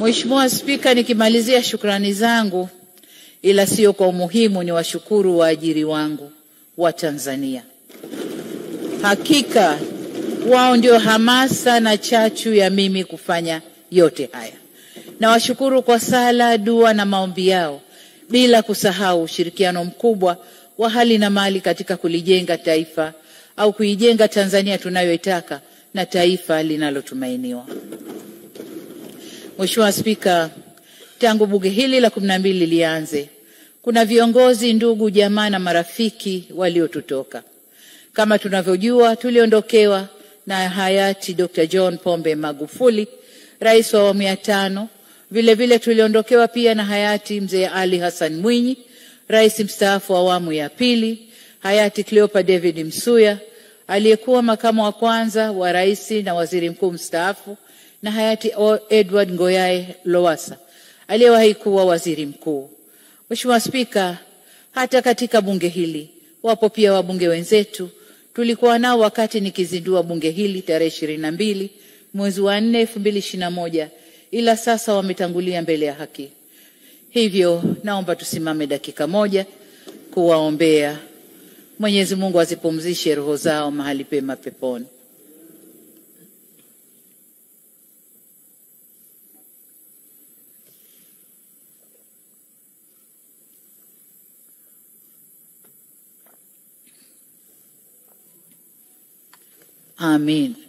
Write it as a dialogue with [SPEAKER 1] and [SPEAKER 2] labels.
[SPEAKER 1] Mheshimiwa Spika, nikimalizia shukrani zangu, ila sio kwa umuhimu, ni washukuru waajiri wangu wa Tanzania. Hakika wao ndio hamasa na chachu ya mimi kufanya yote haya. Na washukuru kwa sala, dua na maombi yao, bila kusahau ushirikiano mkubwa wa hali na mali katika kulijenga taifa au kuijenga Tanzania tunayoitaka na taifa linalotumainiwa. Mheshimiwa Spika, tangu bunge hili la 12 lianze, kuna viongozi, ndugu, jamaa na marafiki waliotutoka. Kama tunavyojua, tuliondokewa na hayati Dr. John Pombe Magufuli, rais wa awamu ya 5. Vile vile tuliondokewa pia na hayati Mzee Ali Hassan Mwinyi, rais mstaafu wa awamu ya 2, hayati Cleopa David Msuya, aliyekuwa makamu wa kwanza wa rais na waziri mkuu mstaafu, na hayati Edward Ngoyai Lowassa, aliyewahi kuwa waziri mkuu. Mheshimiwa Spika, hata katika bunge hili wapo pia wabunge wenzetu tulikuwa nao wakati nikizindua bunge hili tarehe 22 mwezi wa 4 2021, ila sasa wametangulia mbele ya haki. Hivyo naomba tusimame dakika moja kuwaombea. Mwenyezi Mungu azipumzishe roho zao mahali pema peponi. Amin.